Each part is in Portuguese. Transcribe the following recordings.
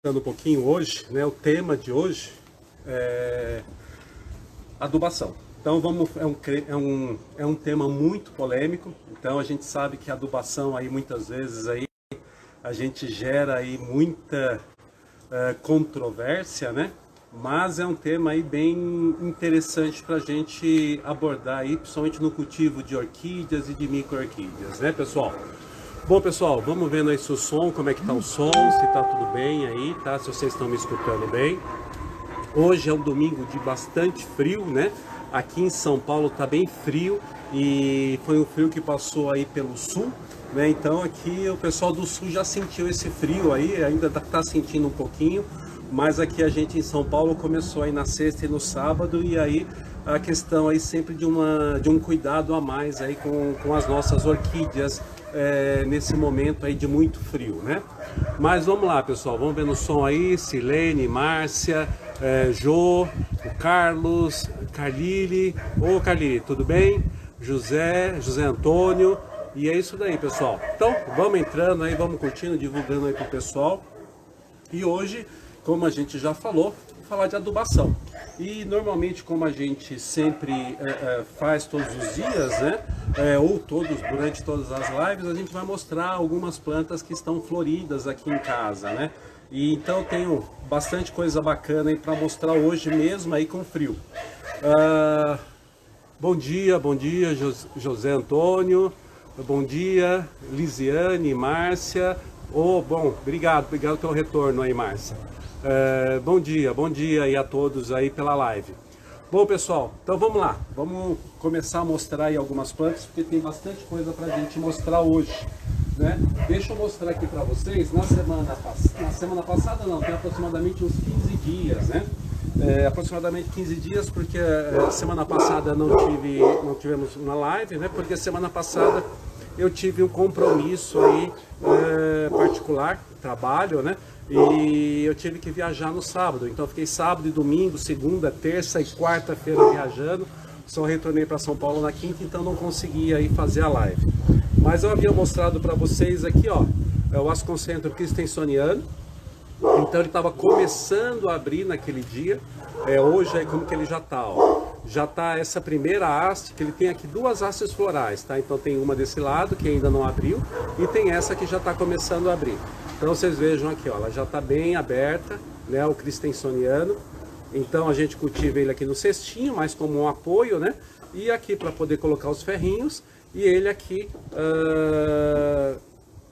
Um pouquinho hoje, né? O tema de hoje é adubação. Então é um tema muito polêmico. Então a gente sabe que a adubação aí muitas vezes aí a gente gera aí muita controvérsia, né? Mas é um tema aí bem interessante para a gente abordar aí, principalmente no cultivo de orquídeas e de micro-orquídeas, né, pessoal? Bom, pessoal, vamos vendo aí se o som, como é que tá o som, se tá tudo bem aí, tá? Se vocês estão me escutando bem. Hoje é um domingo de bastante frio, né? Aqui em São Paulo tá bem frio e foi um frio que passou aí pelo sul, né? Então aqui o pessoal do sul já sentiu esse frio aí, ainda tá sentindo um pouquinho, mas aqui a gente em São Paulo começou aí na sexta e no sábado, e aí a questão aí sempre de um cuidado a mais aí com as nossas orquídeas nesse momento aí de muito frio, né? Mas vamos lá, pessoal, vamos ver no som aí, Silene, Márcia, Jô, o Carlos, Carlile, ô Carlile, tudo bem? José Antônio, e é isso daí, pessoal. Então, vamos entrando aí, vamos curtindo, divulgando aí pro pessoal. E hoje, como a gente já falou, vou falar de adubação. E normalmente, como a gente sempre faz todos os dias, né? Ou durante todas as lives, a gente vai mostrar algumas plantas que estão floridas aqui em casa, né? E então tenho bastante coisa bacana aí para mostrar hoje mesmo aí com frio. Bom dia, José Antônio. Bom dia, Lisiane, Márcia. Bom, obrigado pelo retorno aí, Márcia. Bom dia aí a todos aí pela live. Bom, pessoal, então vamos lá, vamos começar a mostrar aí algumas plantas, porque tem bastante coisa para a gente mostrar hoje, né? Deixa eu mostrar aqui para vocês, na semana passada não, tem aproximadamente uns 15 dias, né? Aproximadamente 15 dias, porque semana passada não tivemos uma live, né? Porque semana passada eu tive um compromisso aí particular, trabalho, né? E eu tive que viajar no sábado, então eu fiquei sábado e domingo, segunda, terça e quarta-feira viajando. Só retornei para São Paulo na quinta, então não consegui aí fazer a live. Mas eu havia mostrado para vocês aqui, ó, o Asconcentro Christensoniano. Então ele estava começando a abrir naquele dia. Hoje aí como que ele já tá, ó. Já tá essa primeira haste, que ele tem aqui duas hastes florais, tá? Então tem uma desse lado que ainda não abriu e tem essa que já está começando a abrir. Então vocês vejam aqui, ó, ela já está bem aberta, né, o Christensoniano. Então a gente cultiva ele aqui no cestinho, mais como um apoio, né? E aqui para poder colocar os ferrinhos, e ele aqui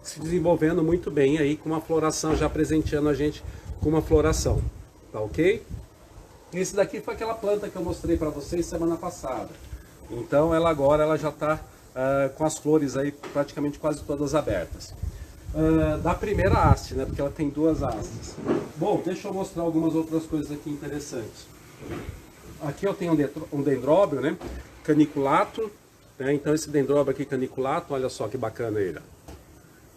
se desenvolvendo muito bem aí, com uma floração, já presenteando a gente com uma floração, tá ok? Esse daqui foi aquela planta que eu mostrei para vocês semana passada. Então ela agora já está com as flores aí praticamente quase todas abertas. Da primeira haste, né? Porque ela tem duas hastes. Bom, deixa eu mostrar algumas outras coisas aqui interessantes. Aqui eu tenho um dendróbio, né? Caniculato, né? Então esse dendróbio aqui caniculato, olha só que bacana ele.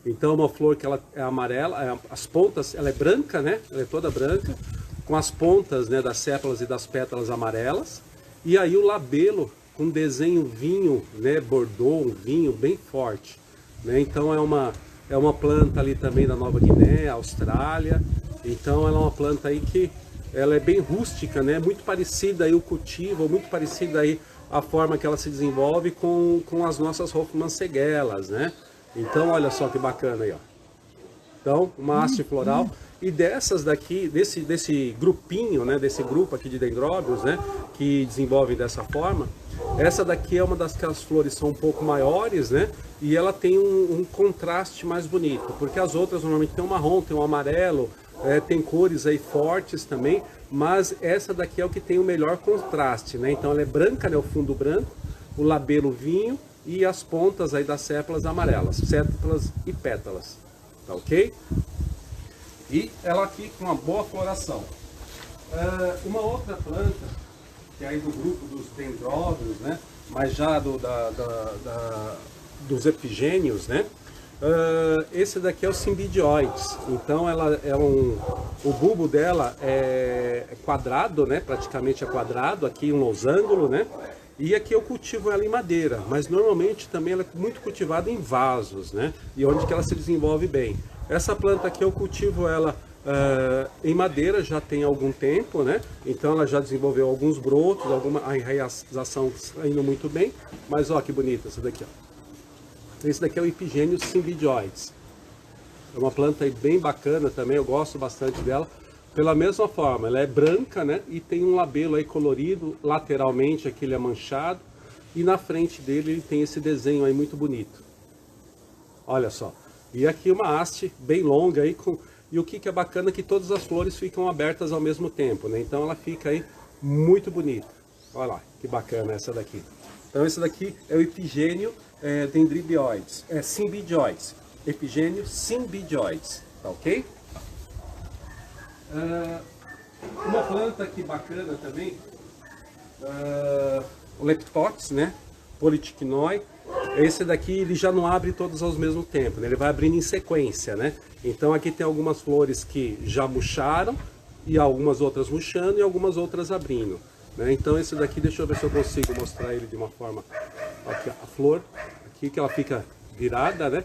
Então uma flor que ela é amarela, as pontas, ela é branca, né? Ela é toda branca, com as pontas, né, das sépalas e das pétalas amarelas. E aí o labelo com desenho vinho, né? Bordeaux, um vinho bem forte, né? Então é uma planta ali também da Nova Guiné, Austrália. Então ela é uma planta aí que ela é bem rústica, né? Muito parecida aí o cultivo, muito parecida aí a forma que ela se desenvolve com as nossas Hofmannseggelas, né? Então olha só que bacana aí, ó. Então uma haste floral. E dessas daqui, desse grupinho, né? Desse grupo aqui de dendróbios, né? Que desenvolvem dessa forma. Essa daqui é uma das que as flores são um pouco maiores, né? E ela tem um contraste mais bonito, porque as outras normalmente tem um marrom, tem um amarelo, tem cores aí fortes também, mas essa daqui é o que tem o melhor contraste, né? Então ela é branca, né? O fundo branco, o labelo vinho e as pontas aí das sépalas amarelas, sépalas e pétalas, tá ok? E ela aqui com uma boa floração. Uma outra planta, que é aí do grupo dos dendróbios, né? Mas já dos epigênios, né? Esse daqui é o Cymbidióides. Então ela o bulbo dela é quadrado, né? Praticamente é quadrado, aqui um losango, né? E aqui eu cultivo ela em madeira, mas normalmente também ela é muito cultivada em vasos, né? E onde que ela se desenvolve bem. Essa planta aqui eu cultivo ela Em madeira já tem algum tempo, né? Então ela já desenvolveu alguns brotos, alguma enraização indo muito bem. Mas ó que bonita essa daqui, ó. Esse daqui é o Epigênio Cymbidoides. É uma planta aí bem bacana também, eu gosto bastante dela. Pela mesma forma, ela é branca, né? E tem um labelo aí colorido, lateralmente aqui ele é manchado. E na frente dele ele tem esse desenho aí muito bonito. Olha só. E aqui uma haste bem longa aí com... E o que é bacana é que todas as flores ficam abertas ao mesmo tempo, né? Então ela fica aí muito bonita. Olha lá, que bacana essa daqui. Então esse daqui é o Epigênio Dendribioides, Cymbidoides. Epigênio Cymbidoides, tá ok? Uma planta aqui bacana também, o Leptotes, né? Polytichinoi. Esse daqui ele já não abre todos ao mesmo tempo, né? Ele vai abrindo em sequência, né? Então aqui tem algumas flores que já murcharam e algumas outras murchando e algumas outras abrindo, né? Então esse daqui, deixa eu ver se eu consigo mostrar ele de uma forma. Aqui a flor, aqui que ela fica virada, né?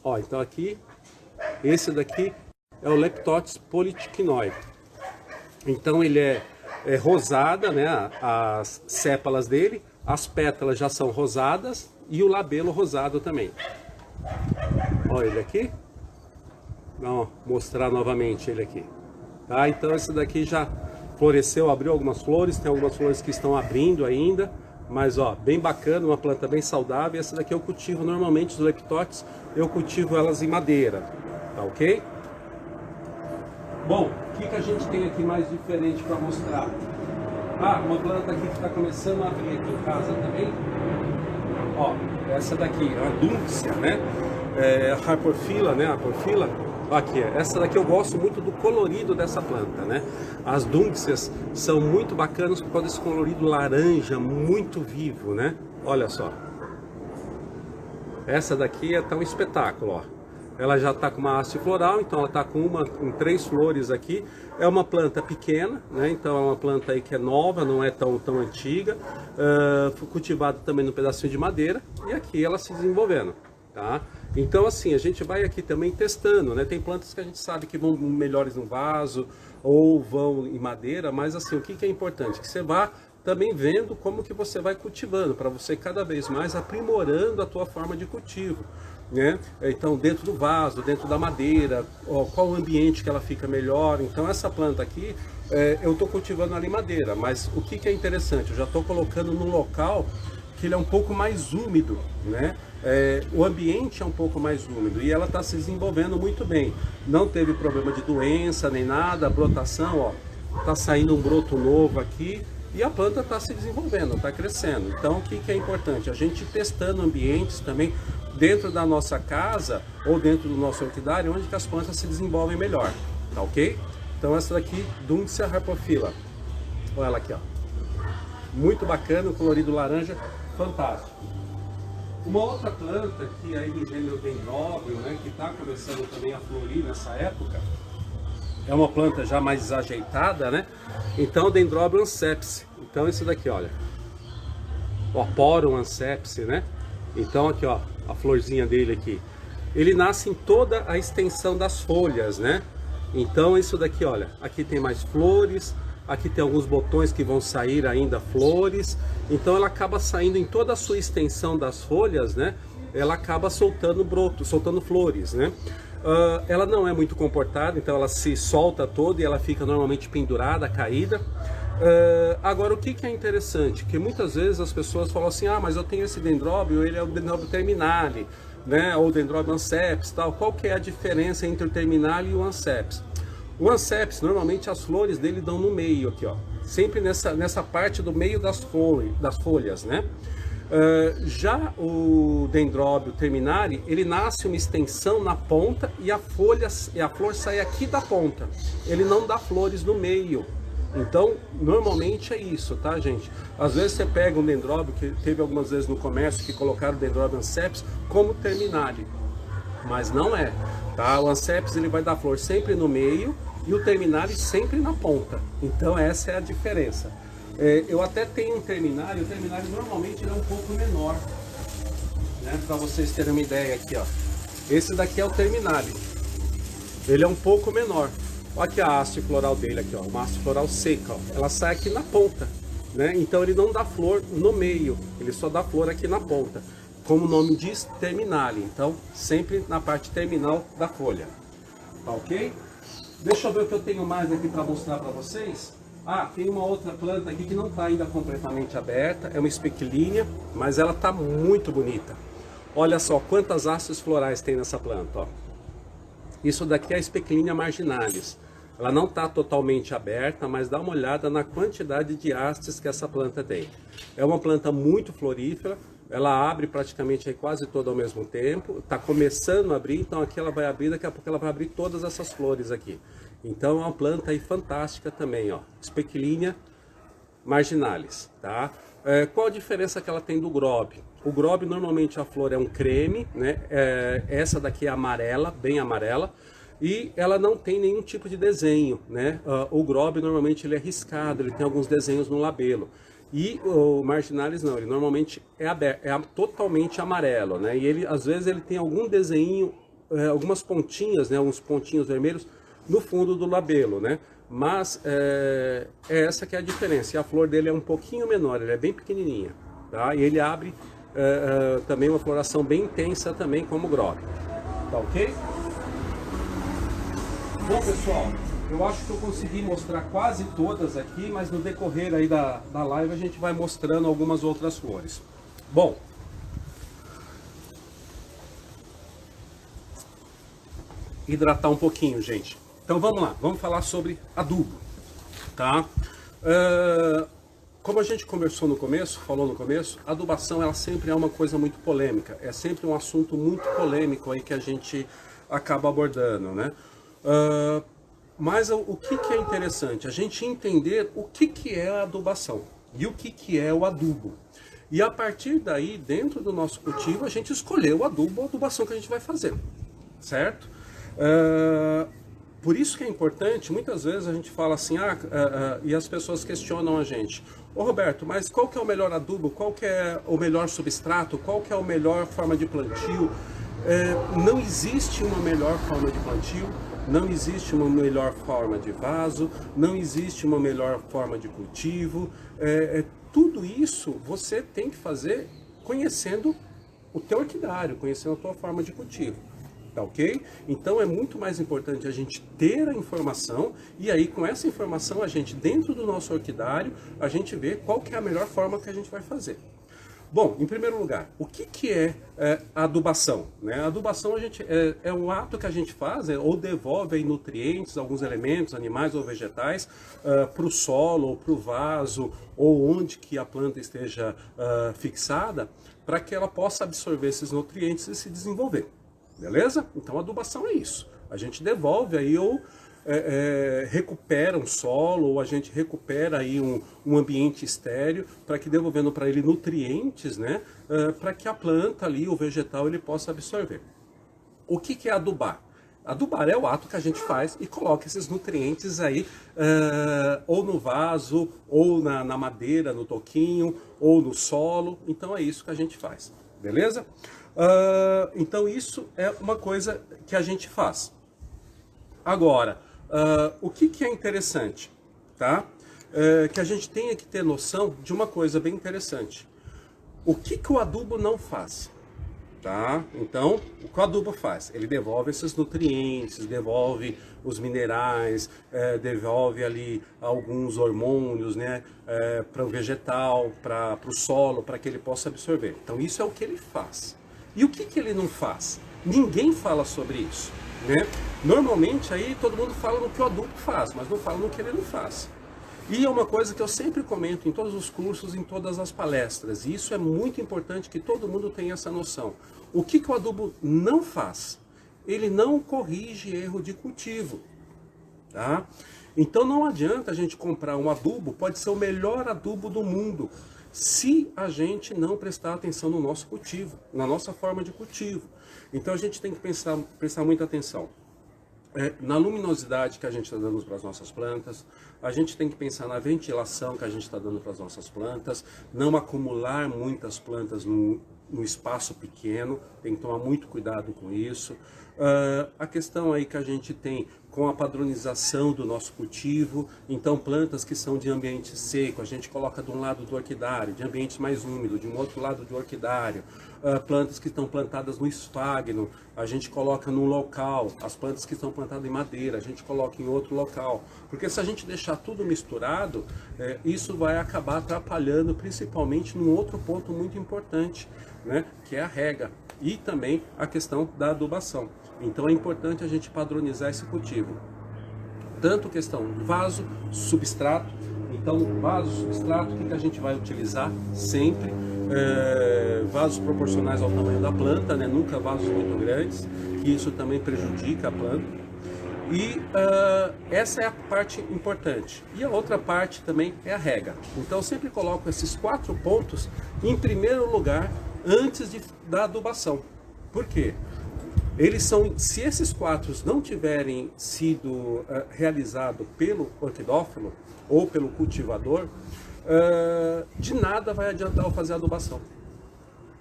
Ó, então aqui, esse daqui é o Leptotes Polytichinoi. Então ele é rosada, né? As sépalas dele. As pétalas já são rosadas e o labelo rosado também. Olha ele aqui. Vamos mostrar novamente ele aqui. Tá? Então esse daqui já floresceu, abriu algumas flores. Tem algumas flores que estão abrindo ainda. Mas ó, bem bacana, uma planta bem saudável. Essa daqui eu cultivo normalmente, os Leptotes, eu cultivo elas em madeira. Tá ok? Bom, o que a gente tem aqui mais diferente para mostrar? Uma planta aqui que está começando a abrir aqui em casa também. Ó, essa daqui, a Dunksia, né? A Porphylla, né? A Porphylla. Aqui, essa daqui eu gosto muito do colorido dessa planta, né? As Dunksias são muito bacanas por causa desse colorido laranja, muito vivo, né? Olha só. Essa daqui tá um espetáculo, ó. Ela já está com uma haste floral, então ela está com 3 flores aqui. É uma planta pequena, né? Então é uma planta aí que é nova, não é tão antiga. Foi cultivada também no pedacinho de madeira e aqui ela se desenvolvendo, tá? Então assim, a gente vai aqui também testando, né? Tem plantas que a gente sabe que vão melhores no vaso ou vão em madeira, mas assim, o que é importante? Que você vá também vendo como que você vai cultivando, para você cada vez mais aprimorando a tua forma de cultivo, né? Então dentro do vaso, dentro da madeira, qual o ambiente que ela fica melhor. Então essa planta aqui, eu estou cultivando ali madeira, mas o que é interessante, eu já estou colocando num local que ele é um pouco mais úmido, né? O ambiente é um pouco mais úmido e ela está se desenvolvendo muito bem. Não teve problema de doença nem nada, a brotação, ó, tá saindo um broto novo aqui. E a planta está se desenvolvendo, está crescendo. Então o que é importante? A gente testando ambientes também dentro da nossa casa ou dentro do nosso orquidário, onde que as plantas se desenvolvem melhor, tá ok? Então essa daqui, Dunksia Porphylla. Olha ela aqui, ó. Muito bacana, o colorido laranja, fantástico. Uma outra planta que aí do gênero Dendrobium, né, que está começando também a florir nessa época, é uma planta já mais ajeitada, né? Então, Dendrobium Ansepsi. Então, esse daqui, olha. O Porum Ansepsi, né? Então, aqui, ó, a florzinha dele aqui. Ele nasce em toda a extensão das folhas, né? Então, isso daqui, olha. Aqui tem mais flores. Aqui tem alguns botões que vão sair ainda flores. Então, ela acaba saindo em toda a sua extensão das folhas, né? Ela acaba soltando brotos, soltando flores, né? Ela não é muito comportada, então ela se solta toda e ela fica normalmente pendurada, caída. Agora o que é interessante, que muitas vezes as pessoas falam assim, mas eu tenho esse Dendrobium, ele é o Dendrobium terminale, né? Ou Dendrobium Ansepsi, tal. Qual que é a diferença entre o terminale e o Ansepsi? O Ansepsi, normalmente as flores dele dão no meio aqui, ó, sempre nessa parte do meio das folhas, né? Já o Dendrobium terminale, ele nasce uma extensão na ponta e a flor sai aqui da ponta. Ele não dá flores no meio. Então, normalmente é isso, tá, gente? Às vezes você pega um Dendrobium, que teve algumas vezes no comércio que colocaram o Dendrobium Ansepsi como terminale, mas não é, tá? O Ansepsi ele vai dar flor sempre no meio e o terminale sempre na ponta. Então essa é a diferença. Eu até tenho um terminale, o terminale normalmente ele é um pouco menor, né? Para vocês terem uma ideia aqui, ó. Esse daqui é o terminale. ele é um pouco menor. Olha aqui a haste floral dele, aqui, ó, uma haste floral seca, ó. Ela sai aqui na ponta, né? Então ele não dá flor no meio, ele só dá flor aqui na ponta. Como o nome diz, terminale. Então, sempre na parte terminal da folha. Tá ok? Deixa eu ver o que eu tenho mais aqui para mostrar para vocês. Ah, tem uma outra planta aqui que não está ainda completamente aberta. É uma espequilinha, mas ela está muito bonita. Olha só quantas hastes florais tem nessa planta, ó. Isso daqui é a Specklinia marginalis. Ela não está totalmente aberta, mas dá uma olhada na quantidade de hastes que essa planta tem. É uma planta muito florífera, ela abre praticamente aí quase toda ao mesmo tempo. Está começando a abrir, então aqui ela vai abrir, daqui a pouco ela vai abrir todas essas flores aqui. Então é uma planta aí fantástica também, ó. Specklinia marginalis, tá? Qual a diferença que ela tem do grob? O grob normalmente a flor é um creme, né? Essa daqui é amarela, bem amarela, e ela não tem nenhum tipo de desenho, né? O grob normalmente ele é riscado, ele tem alguns desenhos no labelo. E o marginalis não, ele normalmente é aberto, totalmente amarelo, né? E ele às vezes ele tem algum desenho, algumas pontinhas, né? Alguns pontinhos vermelhos no fundo do labelo, né? Mas é essa que é a diferença. E a flor dele é um pouquinho menor, ele é bem pequenininha, tá? E ele abre também uma floração bem intensa também como grob, tá ok? Bom pessoal, eu acho que eu consegui mostrar quase todas aqui, mas no decorrer aí da live a gente vai mostrando algumas outras flores. Bom, hidratar um pouquinho, gente. Então vamos lá, vamos falar sobre adubo, tá? Como a gente conversou no começo, falou no começo, a adubação ela sempre é uma coisa muito polêmica, é sempre um assunto muito polêmico aí que a gente acaba abordando, né? Mas o que é interessante? A gente entender o que é a adubação e o que é o adubo. E a partir daí, dentro do nosso cultivo, a gente escolheu o adubo ou a adubação que a gente vai fazer, certo? Por isso que é importante, muitas vezes a gente fala assim, e as pessoas questionam a gente, ô Roberto, mas qual que é o melhor adubo, qual que é o melhor substrato, qual que é a melhor forma de plantio? Não existe uma melhor forma de plantio, não existe uma melhor forma de vaso, não existe uma melhor forma de cultivo, tudo isso você tem que fazer conhecendo o teu orquidário, conhecendo a tua forma de cultivo. Tá ok? Então é muito mais importante a gente ter a informação e aí com essa informação a gente dentro do nosso orquidário a gente vê qual que é a melhor forma que a gente vai fazer. Bom, em primeiro lugar, o que é a adubação? Né? A adubação é um ato que a gente faz ou devolve aí nutrientes, alguns elementos, animais ou vegetais, para o solo ou para o vaso ou onde que a planta esteja fixada para que ela possa absorver esses nutrientes e se desenvolver. Beleza? Então a adubação é isso. A gente devolve aí ou recupera um solo ou a gente recupera aí um ambiente estéreo para que devolvendo para ele nutrientes, né? Para que a planta ali, o vegetal, ele possa absorver. O que é adubar? Adubar é o ato que a gente faz e coloca esses nutrientes aí ou no vaso, ou na madeira, no toquinho, ou no solo. Então é isso que a gente faz. Beleza? Então isso é uma coisa que a gente faz. Agora, o que é interessante, tá? Que a gente tenha que ter noção de uma coisa bem interessante. O que o adubo não faz? Tá? Então, o que o adubo faz? Ele devolve esses nutrientes, devolve os minerais, devolve ali alguns hormônios, né? Para o vegetal, para o solo, para que ele possa absorver. Então, isso é o que ele faz. E o que ele não faz? Ninguém fala sobre isso, né? Normalmente aí todo mundo fala no que o adubo faz, mas não fala no que ele não faz. E é uma coisa que eu sempre comento em todos os cursos, em todas as palestras, e isso é muito importante que todo mundo tenha essa noção. O que o adubo não faz? Ele não corrige erro de cultivo, tá? Então não adianta a gente comprar um adubo, pode ser o melhor adubo do mundo, se a gente não prestar atenção no nosso cultivo, na nossa forma de cultivo. Então a gente tem que prestar muita atenção na luminosidade que a gente está dando para as nossas plantas, a gente tem que pensar na ventilação que a gente está dando para as nossas plantas, não acumular muitas plantas no espaço pequeno, tem que tomar muito cuidado com isso. A questão aí que a gente tem com a padronização do nosso cultivo, então plantas que são de ambiente seco, a gente coloca de um lado do orquidário, de ambiente mais úmido, de um outro lado do orquidário. Plantas que estão plantadas no esfagno, a gente coloca num local. As plantas que estão plantadas em madeira, a gente coloca em outro local. Porque se a gente deixar tudo misturado, isso vai acabar atrapalhando, principalmente num outro ponto muito importante, né, que é a rega e também a questão da adubação. Então é importante a gente padronizar esse cultivo. Tanto questão vaso, substrato. Então, vaso, substrato, o que a gente vai utilizar sempre? Vasos proporcionais ao tamanho da planta, né? Nunca vasos muito grandes, que isso também prejudica a planta. E essa é a parte importante. E a outra parte também é a rega. Então eu sempre coloco esses 4 pontos em primeiro lugar antes da adubação. Por quê? Se esses 4 não tiverem sido realizados pelo orquidófilo ou pelo cultivador, de nada vai adiantar eu fazer a adubação.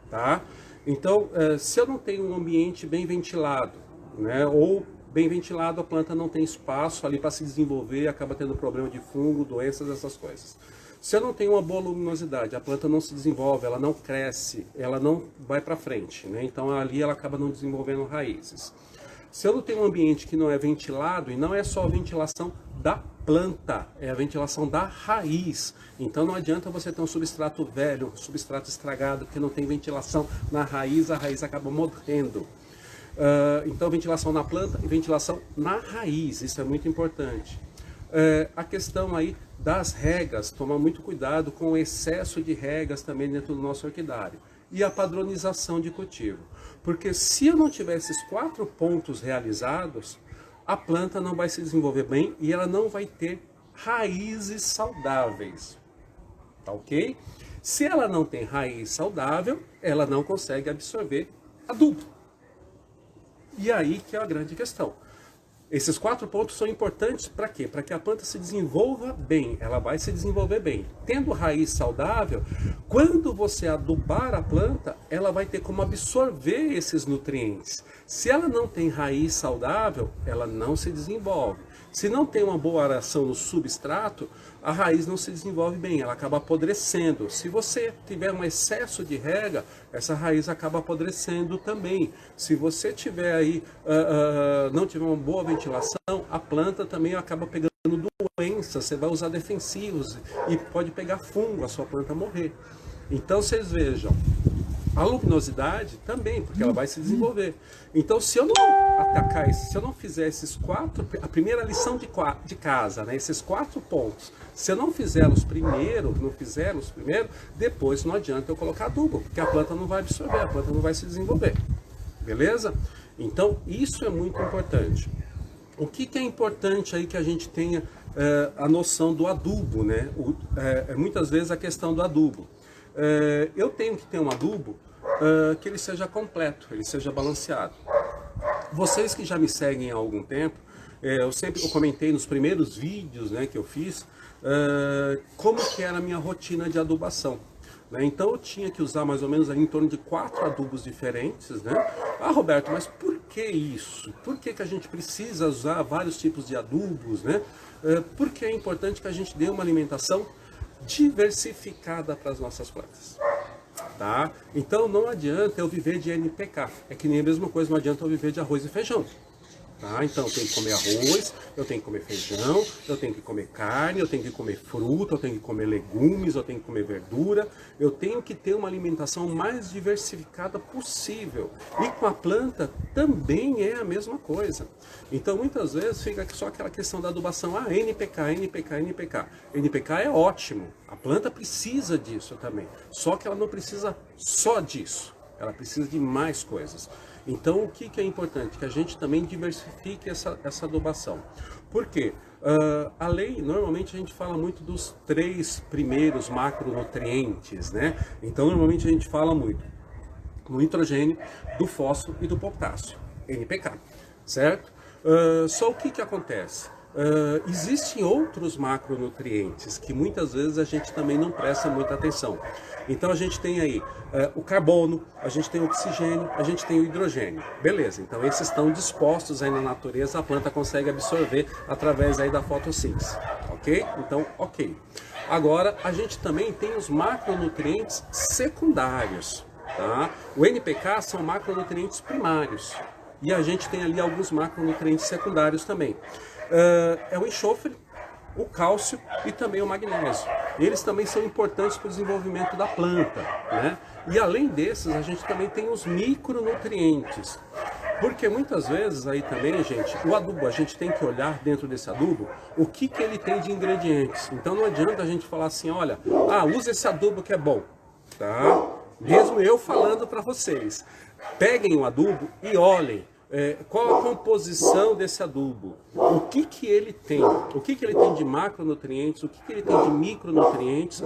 Tá? Então, se eu não tenho um ambiente bem ventilado, né, ou bem ventilado, a planta não tem espaço ali para se desenvolver, acaba tendo problema de fungo, doenças, essas coisas. Se eu não tenho uma boa luminosidade, a planta não se desenvolve, ela não cresce, ela não vai para frente, né? Então ali ela acaba não desenvolvendo raízes. Se eu não tenho um ambiente que não é ventilado, e não é só a ventilação da planta, é a ventilação da raiz. Então não adianta você ter um substrato velho, um substrato estragado, que não tem ventilação na raiz, a raiz acaba morrendo. Então ventilação na planta e ventilação na raiz, isso é muito importante. A questão aí das regas, tomar muito cuidado com o excesso de regas também dentro do nosso orquidário. E a padronização de cultivo. Porque se eu não tiver esses 4 pontos realizados, a planta não vai se desenvolver bem e ela não vai ter raízes saudáveis. Tá ok? Se ela não tem raiz saudável, ela não consegue absorver adubo. E aí que é a grande questão. Esses 4 pontos são importantes para quê? Para que a planta se desenvolva bem, ela vai se desenvolver bem. Tendo raiz saudável, quando você adubar a planta, ela vai ter como absorver esses nutrientes. Se ela não tem raiz saudável, ela não se desenvolve. Se não tem uma boa aração no substrato, a raiz não se desenvolve bem, ela acaba apodrecendo. Se você tiver um excesso de rega, essa raiz acaba apodrecendo também. Se você tiver aí, não tiver uma boa ventilação, a planta também acaba pegando doenças, você vai usar defensivos e pode pegar fungo, a sua planta morrer. Então vocês vejam, a luminosidade também, porque ela vai se desenvolver. Então, se eu não atacar, se eu não fizer esses 4, a primeira lição de casa, né, esses 4 pontos, se eu não fizer os primeiros, depois não adianta eu colocar adubo, porque a planta não vai absorver, a planta não vai se desenvolver. Beleza? Então, isso é muito importante. O que é importante aí que a gente tenha a noção do adubo, né? Muitas vezes a questão do adubo. Eu tenho que ter um adubo que ele seja completo, ele seja balanceado. Vocês que já me seguem há algum tempo, eu comentei nos primeiros vídeos, né, que eu fiz, como que era a minha rotina de adubação. Né? Então eu tinha que usar mais ou menos ali em torno de 4 adubos diferentes. Né? Ah, Roberto, mas por que isso? Por que a gente precisa usar vários tipos de adubos? Né? Porque é importante que a gente dê uma alimentação diversificada para as nossas plantas. Tá? Então não adianta eu viver de NPK, é que nem a mesma coisa, não adianta eu viver de arroz e feijão. Tá? Então eu tenho que comer arroz, eu tenho que comer feijão, eu tenho que comer carne, eu tenho que comer fruta, eu tenho que comer legumes, eu tenho que comer verdura. Eu tenho que ter uma alimentação mais diversificada possível. E com a planta também é a mesma coisa. Então muitas vezes fica só aquela questão da adubação, NPK, NPK, NPK. NPK é ótimo, a planta precisa disso também. Só que ela não precisa só disso, ela precisa de mais coisas. Então, o que é importante? Que a gente também diversifique essa adubação. Por quê? Normalmente a gente fala muito dos 3 primeiros macronutrientes, né? Então, normalmente a gente fala muito do nitrogênio, do fósforo e do potássio, NPK, certo? Só o que acontece? existem outros macronutrientes que muitas vezes a gente também não presta muita atenção. Então a gente tem aí o carbono, a gente tem o oxigênio, a gente tem o hidrogênio. Beleza, então esses estão dispostos aí na natureza, a planta consegue absorver através aí da fotossíntese, ok? Então, ok. Agora, a gente também tem os macronutrientes secundários, tá? O NPK são macronutrientes primários e a gente tem ali alguns macronutrientes secundários também. É o enxofre, o cálcio e também o magnésio. Eles também são importantes para o desenvolvimento da planta, né? E além desses, a gente também tem os micronutrientes. Porque muitas vezes aí também, gente, o adubo, a gente tem que olhar dentro desse adubo o que ele tem de ingredientes. Então não adianta a gente falar assim, olha, usa esse adubo que é bom, tá? Mesmo eu falando para vocês. Peguem o adubo e olhem. Qual a composição desse adubo, o que ele tem, o que ele tem de macronutrientes, o que ele tem de micronutrientes,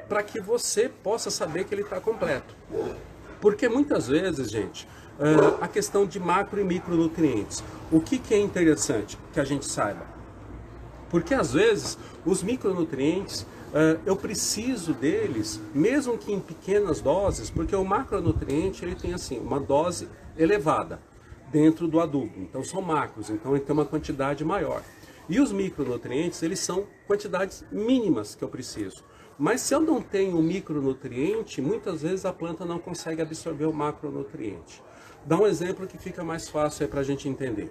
para que você possa saber que ele está completo. Porque muitas vezes, gente, a questão de macro e micronutrientes, o que é interessante que a gente saiba? Porque às vezes os micronutrientes, eu preciso deles, mesmo que em pequenas doses, porque o macronutriente ele tem assim, uma dose elevada dentro do adubo, então são macros, então ele tem uma quantidade maior. E os micronutrientes, eles são quantidades mínimas que eu preciso. Mas se eu não tenho um micronutriente, muitas vezes a planta não consegue absorver o macronutriente. Dá um exemplo que fica mais fácil aí para a gente entender.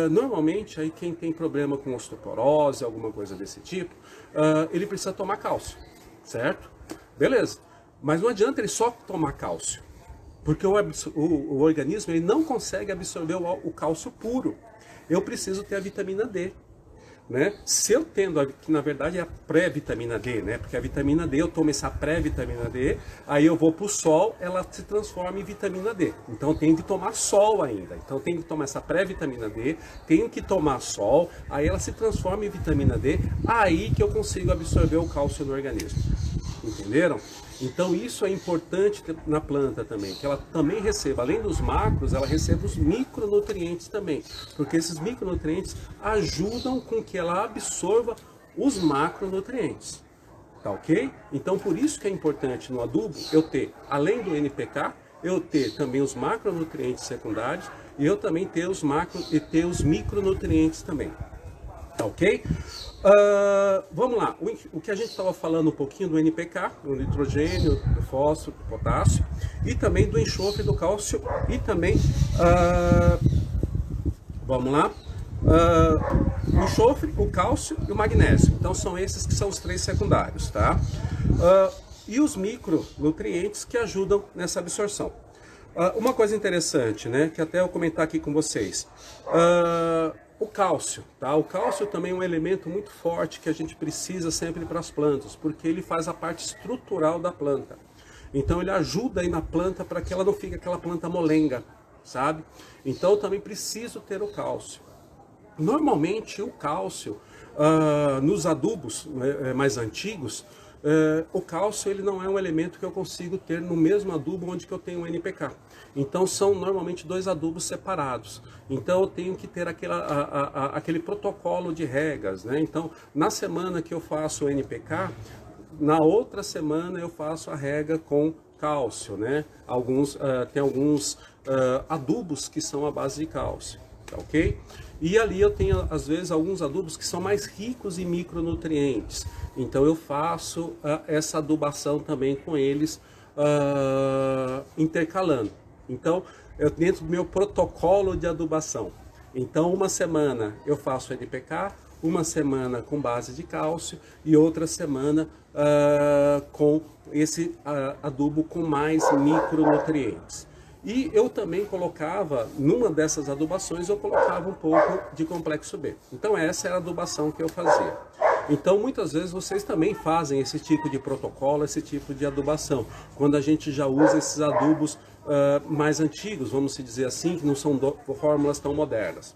Normalmente, aí quem tem problema com osteoporose, alguma coisa desse tipo, ele precisa tomar cálcio, certo? Beleza, mas não adianta ele só tomar cálcio. Porque o organismo ele não consegue absorver o cálcio puro. Eu preciso ter a vitamina D. Né? Se eu tendo, que na verdade é a pré-vitamina D, né? Porque a vitamina D, eu tomo essa pré-vitamina D, aí eu vou para o sol, ela se transforma em vitamina D. Então eu tenho que tomar sol ainda. Então eu tenho que tomar essa pré-vitamina D, tenho que tomar sol, aí ela se transforma em vitamina D, aí que eu consigo absorver o cálcio no organismo. Entenderam? Então isso é importante na planta também, que ela também receba, além dos macros, ela receba os micronutrientes também, porque esses micronutrientes ajudam com que ela absorva os macronutrientes, tá ok? Então por isso que é importante no adubo eu ter, além do NPK, eu ter também os macronutrientes secundários e eu também ter os micronutrientes também. Tá ok? Vamos lá, o que a gente estava falando um pouquinho do NPK, do nitrogênio, do fósforo, do potássio, e também do enxofre, do cálcio, e também, vamos lá, o enxofre, o cálcio e o magnésio. Então são esses que são os três secundários, tá? E os micronutrientes que ajudam nessa absorção. Uma coisa interessante, né, que até eu comentar aqui com vocês, o cálcio, tá? O cálcio também é um elemento muito forte que a gente precisa sempre para as plantas, porque ele faz a parte estrutural da planta. Então ele ajuda aí na planta para que ela não fique aquela planta molenga, sabe? Então eu também preciso ter o cálcio. Normalmente o cálcio, nos adubos mais antigos, o cálcio ele não é um elemento que eu consigo ter no mesmo adubo onde que eu tenho o NPK. Então são normalmente dois adubos separados. Então eu tenho que ter aquele protocolo de regas, né? Então na semana que eu faço o NPK, na outra semana eu faço a rega com cálcio, né? Tem alguns adubos que são à base de cálcio, tá ok? E ali eu tenho, às vezes, alguns adubos que são mais ricos em micronutrientes. Então eu faço essa adubação também com eles, intercalando. Então, dentro do meu protocolo de adubação. Então, uma semana eu faço NPK, uma semana com base de cálcio e outra semana com esse adubo com mais micronutrientes. E eu também colocava, numa dessas adubações, eu colocava um pouco de complexo B. Então essa era a adubação que eu fazia. Então muitas vezes vocês também fazem esse tipo de protocolo, esse tipo de adubação, quando a gente já usa esses adubos mais antigos, vamos dizer assim, que não são fórmulas tão modernas.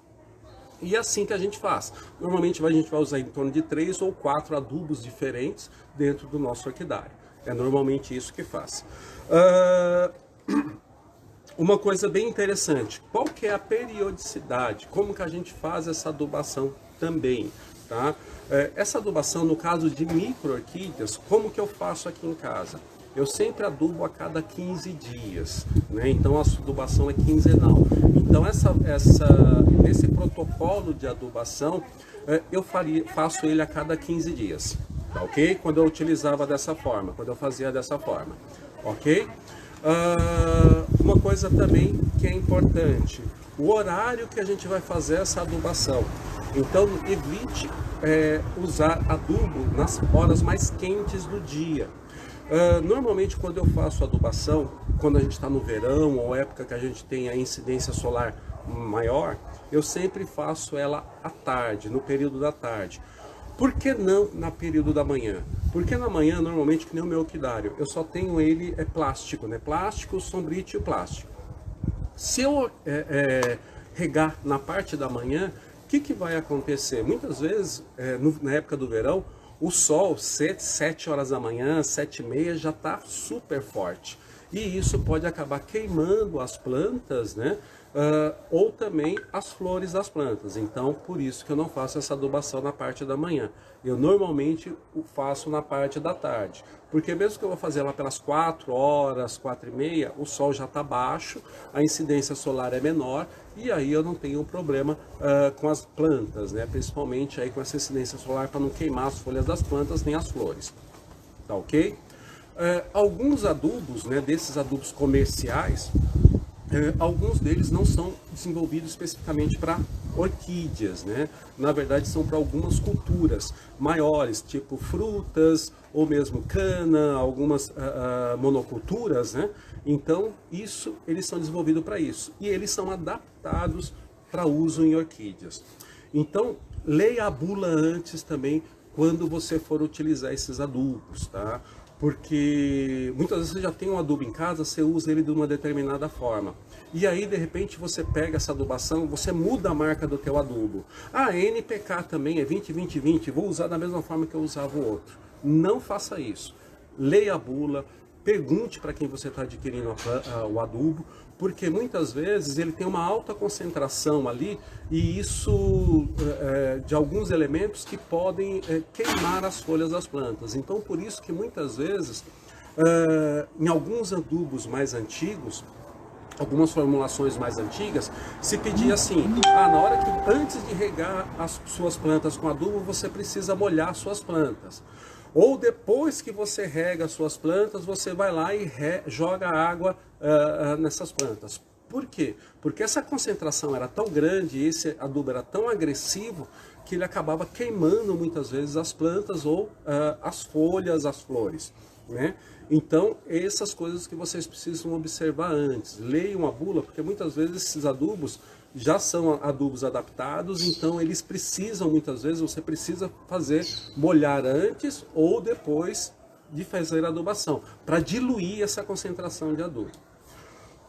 E é assim que a gente faz. Normalmente a gente vai usar em torno de 3 ou 4 adubos diferentes dentro do nosso orquidário. É normalmente isso que faz. Uma coisa bem interessante, qual que é a periodicidade? Como que a gente faz essa adubação? também, tá? Essa adubação, no caso de micro-orquídeas, como que eu faço aqui em casa? Eu sempre adubo a cada 15 dias, né? Então a adubação é quinzenal. Então esse protocolo de adubação, eu faço ele a cada 15 dias, tá ok? Quando eu utilizava dessa forma, quando eu fazia dessa forma, ok? Uma coisa também que é importante, o horário que a gente vai fazer essa adubação. Então evite usar adubo nas horas mais quentes do dia. Normalmente quando eu faço adubação, quando a gente está no verão ou época que a gente tem a incidência solar maior, eu sempre faço ela à tarde, no período da tarde. Por que não na período da manhã? Porque na manhã, normalmente, que nem o meu orquidário, eu só tenho ele plástico, né? Plástico, sombrite e plástico. Se eu regar na parte da manhã, o que vai acontecer? Muitas vezes, na época do verão, o sol, 7 horas da manhã, 7h30, já está super forte. E isso pode acabar queimando as plantas, né? Ou também as flores das plantas. Então, por isso que eu não faço essa adubação na parte da manhã. Eu normalmente faço na parte da tarde. Porque mesmo que eu vou fazer lá pelas 4 horas, 4h30, o sol já está baixo, a incidência solar é menor, e aí eu não tenho problema com as plantas, né? Principalmente aí com essa incidência solar, para não queimar as folhas das plantas nem as flores. Tá ok? Alguns adubos, né, desses adubos comerciais, alguns deles não são desenvolvidos especificamente para orquídeas, né? Na verdade são para algumas culturas maiores, tipo frutas ou mesmo cana, algumas monoculturas, né? Então eles são desenvolvidos para isso e eles são adaptados para uso em orquídeas. Então leia a bula antes também quando você for utilizar esses adubos, tá? Porque muitas vezes você já tem um adubo em casa, você usa ele de uma determinada forma. E aí, de repente, você pega essa adubação, você muda a marca do teu adubo. NPK também é 20-20-20, vou usar da mesma forma que eu usava o outro. Não faça isso. Leia a bula, pergunte para quem você está adquirindo o adubo, porque muitas vezes ele tem uma alta concentração ali e isso de alguns elementos que podem queimar as folhas das plantas. Então por isso que muitas vezes em alguns adubos mais antigos, algumas formulações mais antigas, se pedia assim, na hora que antes de regar as suas plantas com adubo, você precisa molhar suas plantas. Ou depois que você rega as suas plantas, você vai lá e joga água nessas plantas. Por quê? Porque essa concentração era tão grande, esse adubo era tão agressivo, que ele acabava queimando muitas vezes as plantas ou as folhas, as flores, né? Então, essas coisas que vocês precisam observar antes. Leiam a bula, porque muitas vezes esses adubos já são adubos adaptados, então eles precisam, muitas vezes, você precisa molhar antes ou depois de fazer a adubação, para diluir essa concentração de adubo.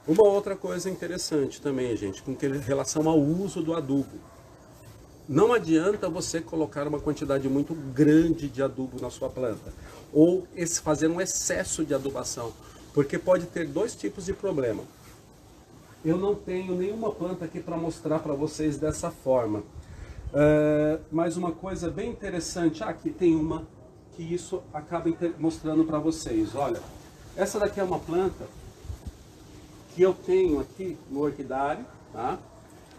Uma outra coisa interessante também, gente, com relação ao uso do adubo. Não adianta você colocar uma quantidade muito grande de adubo na sua planta, ou fazer um excesso de adubação, porque pode ter dois tipos de problema. Eu não tenho nenhuma planta aqui para mostrar para vocês dessa forma. Mas uma coisa bem interessante, aqui tem uma que isso acaba mostrando para vocês. Olha, essa daqui é uma planta que eu tenho aqui no orquidário, tá?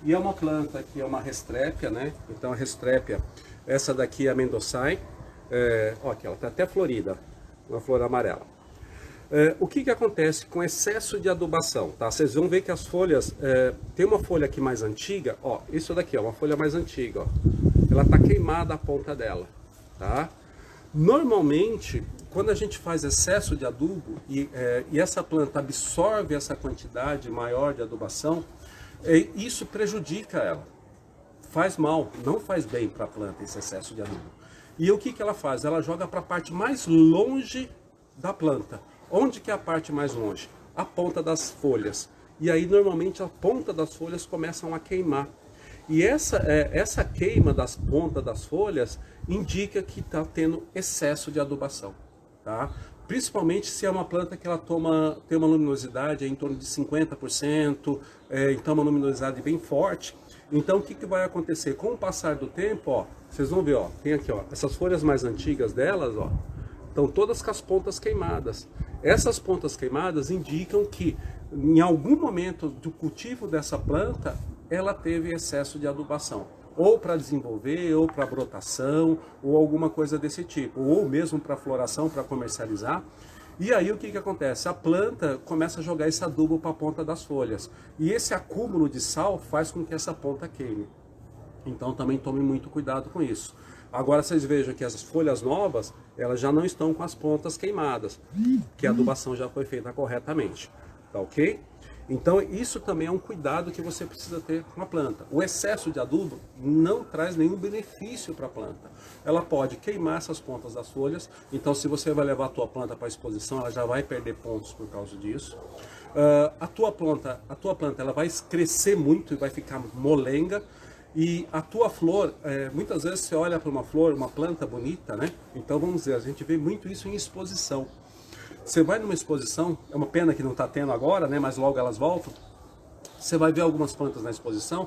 E é uma planta que é uma restrépia, né? Então a restrépia, essa daqui é a Mendozae. Ó, aqui ela está até florida, uma flor amarela. O que acontece com excesso de adubação, tá? Vocês vão ver que as folhas, tem uma folha aqui mais antiga, ó, isso daqui é uma folha mais antiga, ó. Ela tá queimada a ponta dela, tá? Normalmente, quando a gente faz excesso de adubo e essa planta absorve essa quantidade maior de adubação, isso prejudica ela, faz mal, não faz bem para a planta esse excesso de adubo. E o que ela faz? Ela joga para a parte mais longe da planta. Onde que é a parte mais longe? A ponta das folhas. E aí normalmente a ponta das folhas começam a queimar. E essa queima das pontas das folhas indica que está tendo excesso de adubação, tá? Principalmente se é uma planta que ela tem uma luminosidade em torno de 50%, então uma luminosidade bem forte. Então o que vai acontecer? Com o passar do tempo, ó, vocês vão ver, ó, tem aqui, ó, essas folhas mais antigas delas, ó, estão todas com as pontas queimadas. Essas pontas queimadas indicam que em algum momento do cultivo dessa planta, ela teve excesso de adubação. Ou para desenvolver, ou para brotação, ou alguma coisa desse tipo. Ou mesmo para floração, para comercializar. E aí o que acontece? A planta começa a jogar esse adubo para a ponta das folhas. E esse acúmulo de sal faz com que essa ponta queime. Então também tome muito cuidado com isso. Agora vocês vejam que as folhas novas, elas já não estão com as pontas queimadas, que a adubação já foi feita corretamente. Tá ok? Então isso também é um cuidado que você precisa ter com a planta. O excesso de adubo não traz nenhum benefício para a planta. Ela pode queimar essas pontas das folhas, então se você vai levar a tua planta para a exposição, ela já vai perder pontos por causa disso. A tua planta ela vai crescer muito e vai ficar molenga. E a tua flor, muitas vezes você olha para uma flor, uma planta bonita, né? Então vamos dizer, a gente vê muito isso em exposição. Você vai numa exposição, é uma pena que não está tendo agora, né? Mas logo elas voltam. Você vai ver algumas plantas na exposição,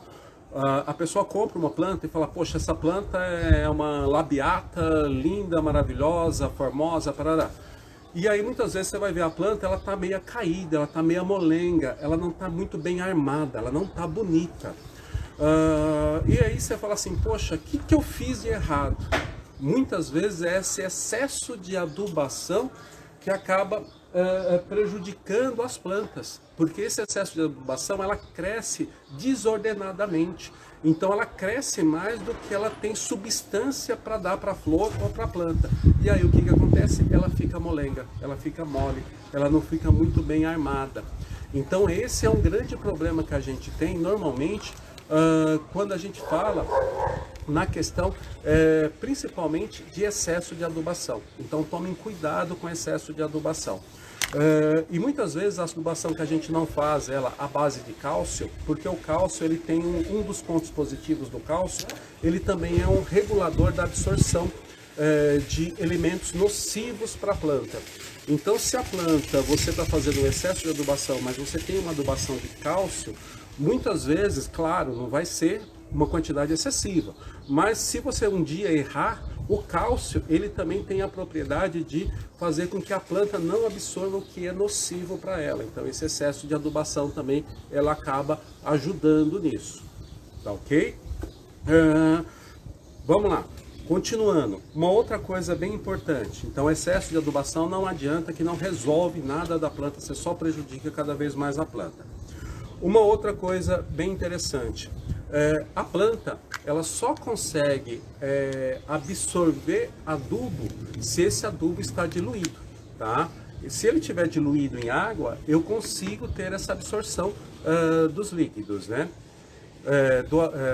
a pessoa compra uma planta e fala, poxa, essa planta é uma labiata linda, maravilhosa, formosa, parará. E aí muitas vezes você vai ver a planta, ela está meio caída, ela está meio molenga, ela não está muito bem armada, ela não está bonita. E aí você fala assim, poxa, o que eu fiz de errado? Muitas vezes é esse excesso de adubação que acaba prejudicando as plantas, porque esse excesso de adubação ela cresce desordenadamente, então ela cresce mais do que ela tem substância para dar para a flor ou para a planta. E aí o que acontece? Ela fica molenga, ela fica mole, ela não fica muito bem armada. Então esse é um grande problema que a gente tem normalmente quando a gente fala na questão principalmente de excesso de adubação. Então tomem cuidado com excesso de adubação. E muitas vezes a adubação que a gente não faz ela à base de cálcio, porque o cálcio ele tem um dos pontos positivos do cálcio, ele também é um regulador da absorção de elementos nocivos para a planta. Então se a planta você está fazendo um excesso de adubação, mas você tem uma adubação de cálcio, muitas vezes, claro, não vai ser uma quantidade excessiva, mas se você um dia errar, o cálcio ele também tem a propriedade de fazer com que a planta não absorva o que é nocivo para ela. Então esse excesso de adubação também ela acaba ajudando nisso, tá ok? Vamos lá, continuando. Uma outra coisa bem importante, então excesso de adubação não adianta, que não resolve nada da planta, você só prejudica cada vez mais a planta. Uma outra coisa bem interessante, a planta ela só consegue absorver adubo se esse adubo está diluído, tá? E se ele estiver diluído em água, eu consigo ter essa absorção dos líquidos, né?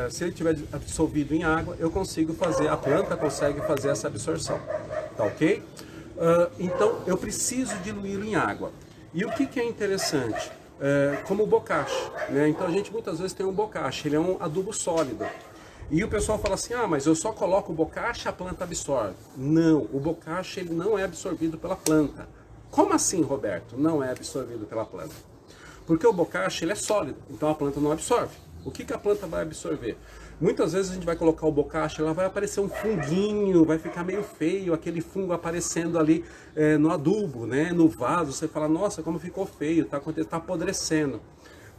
Se ele estiver absorvido em água, eu consigo fazer, a planta consegue fazer essa absorção, tá ok? Então eu preciso diluí-lo em água. E o que é interessante? Como o bocache, né? Então a gente muitas vezes tem um bocache, ele é um adubo sólido. E o pessoal fala assim, mas eu só coloco o bocache, a planta absorve. Não, o bocache ele não é absorvido pela planta. Como assim, Roberto? Não é absorvido pela planta. Porque o bocache ele é sólido, então a planta não absorve. O que a planta vai absorver? Muitas vezes a gente vai colocar o bocache, ela vai aparecer um funguinho, vai ficar meio feio, aquele fungo aparecendo ali no adubo, né, no vaso. Você fala, nossa, como ficou feio, tá apodrecendo.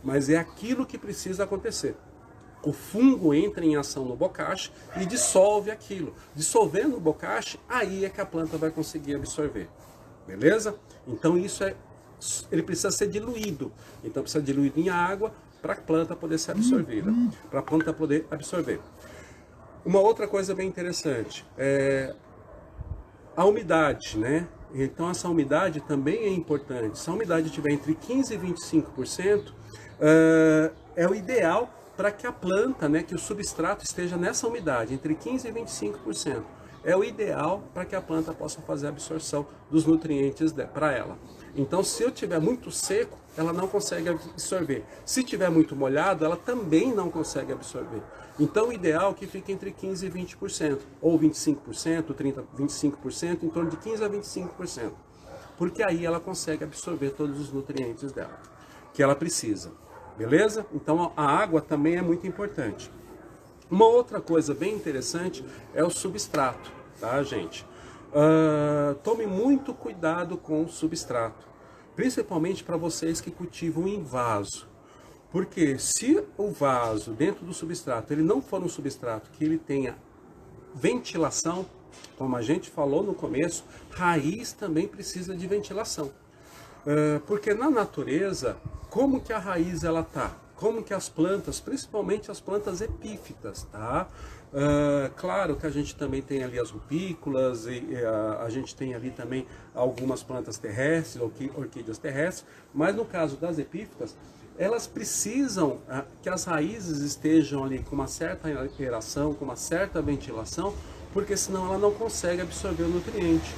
Mas é aquilo que precisa acontecer. O fungo entra em ação no bocache e dissolve aquilo. Dissolvendo o bocache, aí é que a planta vai conseguir absorver. Beleza? Então isso ele precisa ser diluído. Então precisa diluído em água, para a planta poder ser absorvida, para a planta poder absorver. Uma outra coisa bem interessante é a umidade, né? Então essa umidade também é importante. Se a umidade estiver entre 15% e 25%, é o ideal para que a planta, né, que o substrato esteja nessa umidade, entre 15% e 25%. É o ideal para que a planta possa fazer a absorção dos nutrientes para ela. Então, se eu tiver muito seco, ela não consegue absorver. Se tiver muito molhado, ela também não consegue absorver. Então, o ideal é que fique entre 15% e 20%, ou 25%, 30%, 25%, em torno de 15% a 25%. porque aí ela consegue absorver todos os nutrientes dela, que ela precisa, beleza? Então a água também é muito importante. Uma outra coisa bem interessante é o substrato, tá, gente? Tome muito cuidado com o substrato, principalmente para vocês que cultivam em vaso. Porque se o vaso dentro do substrato, ele não for um substrato que ele tenha ventilação, como a gente falou no começo, raiz também precisa de ventilação. Porque na natureza, como que a raiz ela tá? Como que as plantas, principalmente as plantas epífitas, tá? Claro que a gente também tem ali as rupícolas, a gente tem ali também algumas plantas terrestres, orquídeas terrestres, mas no caso das epífitas, elas precisam que as raízes estejam ali com uma certa aeração, com uma certa ventilação, porque senão ela não consegue absorver o nutriente.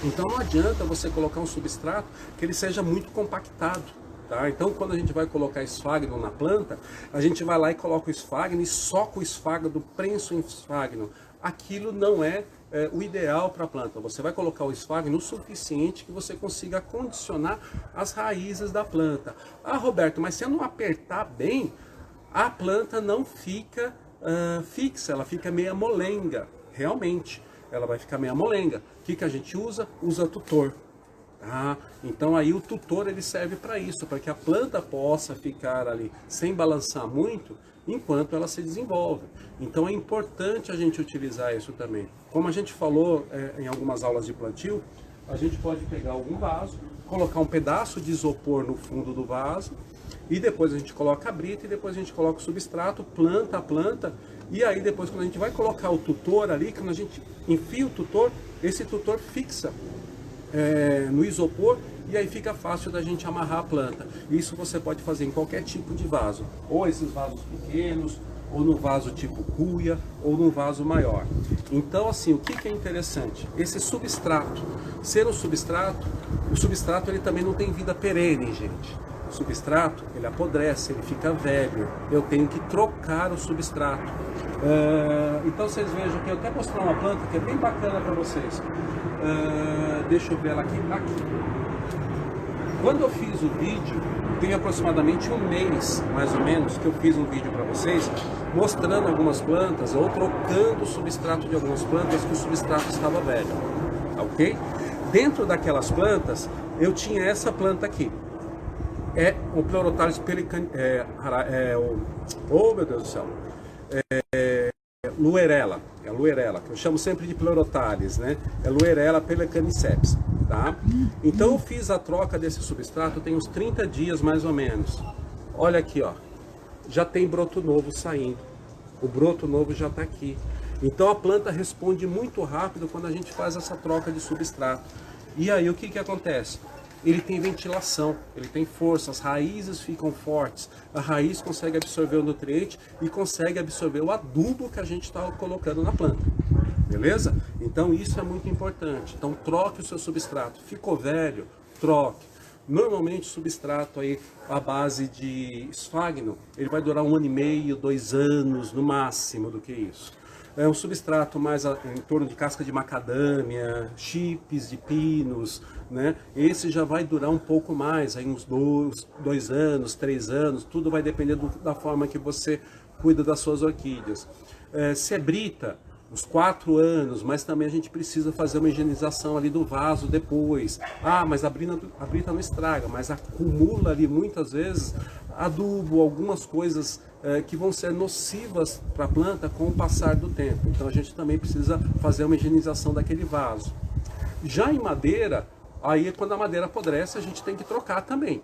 Então não adianta você colocar um substrato que ele seja muito compactado. Tá? Então quando a gente vai colocar esfagno na planta, a gente vai lá e coloca o esfagno e soca o esfagno, prensa o esfagno. Aquilo não é o ideal para a planta. Você vai colocar o esfagno o suficiente que você consiga condicionar as raízes da planta. Ah, Roberto, mas se eu não apertar bem, a planta não fica fixa, ela fica meia molenga. Realmente, ela vai ficar meia molenga. O que a gente usa? Usa tutor. Tá? Então aí o tutor ele serve para isso, para que a planta possa ficar ali sem balançar muito enquanto ela se desenvolve. Então é importante a gente utilizar isso também. Como a gente falou em algumas aulas de plantio, a gente pode pegar algum vaso, colocar um pedaço de isopor no fundo do vaso, e depois a gente coloca a brita, e depois a gente coloca o substrato, planta a planta, e aí depois quando a gente vai colocar o tutor ali, quando a gente enfia o tutor, esse tutor fixa no isopor, e aí fica fácil da gente amarrar a planta. Isso você pode fazer em qualquer tipo de vaso, ou esses vasos pequenos, ou no vaso tipo cuia, ou no vaso maior. Então assim, o que é interessante? Esse substrato, ser um substrato, o substrato ele também não tem vida perene, gente. O substrato, ele apodrece, ele fica velho, eu tenho que trocar o substrato. Então vocês vejam que eu até mostrar uma planta que é bem bacana para vocês. Deixa eu ver ela aqui. Quando eu fiz o vídeo, tem aproximadamente um mês, mais ou menos, que eu fiz um vídeo para vocês, mostrando algumas plantas, ou trocando o substrato de algumas plantas, que o substrato estava velho, ok? Dentro daquelas plantas, eu tinha essa planta aqui. É o Pleurotalis pelican... oh meu Deus do céu! Luerella, é a Luerella, que eu chamo sempre de Pleurotalis, né? É Luerella pelicaniceps, tá? Então eu fiz a troca desse substrato tem uns 30 dias mais ou menos. Olha aqui, ó, já tem broto novo saindo. O broto novo já está aqui. Então a planta responde muito rápido quando a gente faz essa troca de substrato. E aí o que acontece? Ele tem ventilação, ele tem força, as raízes ficam fortes, a raiz consegue absorver o nutriente e consegue absorver o adubo que a gente está colocando na planta, beleza? Então isso é muito importante. Então troque o seu substrato, ficou velho, troque. Normalmente o substrato aí à base de esfagno, ele vai durar 1 ano e meio, 2 anos no máximo do que isso. É um substrato mais em torno de casca de macadâmia, chips de pinos, né? Esse já vai durar um pouco mais, aí uns 2 anos, 3 anos, tudo vai depender da forma que você cuida das suas orquídeas. Se é brita, uns 4 anos, mas também a gente precisa fazer uma higienização ali do vaso depois. Ah, mas a brita não estraga, mas acumula ali muitas vezes adubo, algumas coisas que vão ser nocivas para a planta com o passar do tempo. Então a gente também precisa fazer uma higienização daquele vaso. Já em madeira, aí quando a madeira apodrece, a gente tem que trocar também.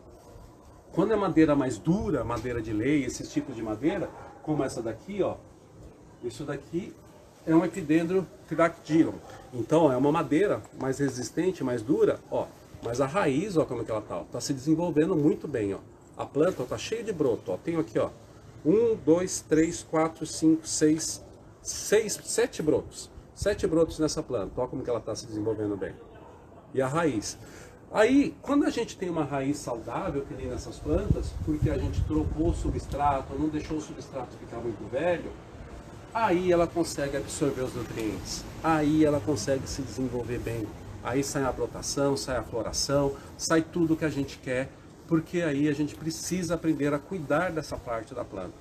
Quando é madeira mais dura, madeira de lei, esses tipos de madeira, como essa daqui, ó, isso daqui é um Epidendrum Phylactylum. Então é uma madeira mais resistente, mais dura, ó, mas a raiz, ó, como é que ela tá se desenvolvendo muito bem, ó. A planta está cheia de broto, ó. Tenho aqui, ó, 1, 2, 3, 4, 5, 6, 7 brotos. 7 brotos nessa planta, ó como que ela está se desenvolvendo bem. E a raiz. Aí, quando a gente tem uma raiz saudável, que nem nessas plantas, porque a gente trocou o substrato, não deixou o substrato ficar muito velho, aí ela consegue absorver os nutrientes. Aí ela consegue se desenvolver bem. aí sai a brotação, sai a floração, sai tudo que a gente quer, porque aí a gente precisa aprender a cuidar dessa parte da planta.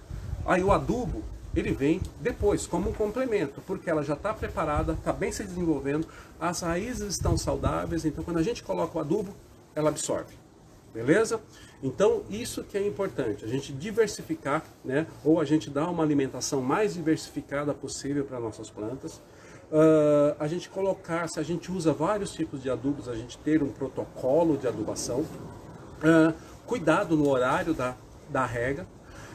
Aí o adubo, ele vem depois, como um complemento, porque ela já está preparada, está bem se desenvolvendo, as raízes estão saudáveis, então quando a gente coloca o adubo, ela absorve. Beleza? Então, isso que é importante, a gente diversificar, né? Ou a gente dar uma alimentação mais diversificada possível para nossas plantas. A gente colocar, se a gente usa vários tipos de adubos, a gente ter um protocolo de adubação. Cuidado no horário da rega.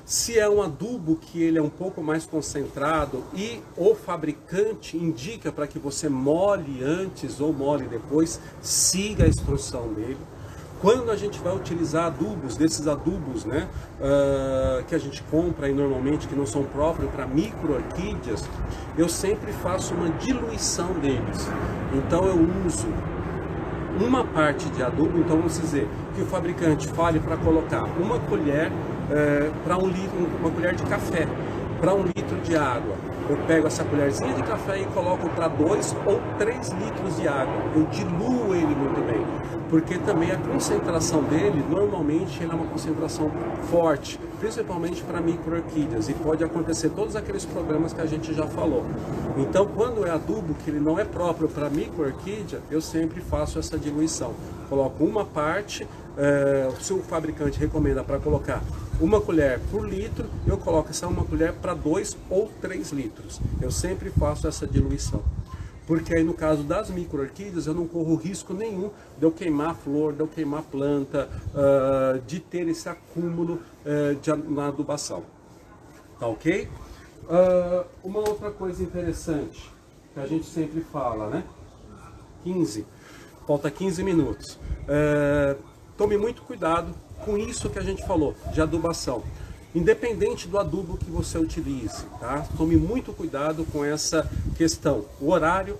Se é um adubo que ele é um pouco mais concentrado e o fabricante indica para que você molhe antes ou molhe depois, siga a instrução dele. Quando a gente vai utilizar adubos, desses adubos, né, que a gente compra aí normalmente, que não são próprios para micro-orquídeas, eu sempre faço uma diluição deles. Então eu uso uma parte de adubo, então vamos dizer que o fabricante fale para colocar uma colher para uma colher de café, para 1 litro de água. Eu pego essa colherzinha de café e coloco para 2 ou 3 litros de água. Eu diluo ele muito bem, porque também a concentração dele, normalmente, ele é uma concentração forte, principalmente para micro-orquídeas, e pode acontecer todos aqueles problemas que a gente já falou. Então, quando é adubo que ele não é próprio para micro-orquídea, eu sempre faço essa diluição. Coloco uma parte, se o fabricante recomenda para colocar 1 colher por litro, eu coloco essa 1 colher para 2 ou 3 litros. Eu sempre faço essa diluição. Porque aí no caso das micro-orquídeas eu não corro risco nenhum de eu queimar a flor, de eu queimar a planta, de ter esse acúmulo na adubação. Tá ok? Uma outra coisa interessante que a gente sempre fala, né? 15. Falta 15 minutos. Tome muito cuidado com isso que a gente falou, de adubação. Independente do adubo que você utilize, tá? Tome muito cuidado com essa questão. O horário,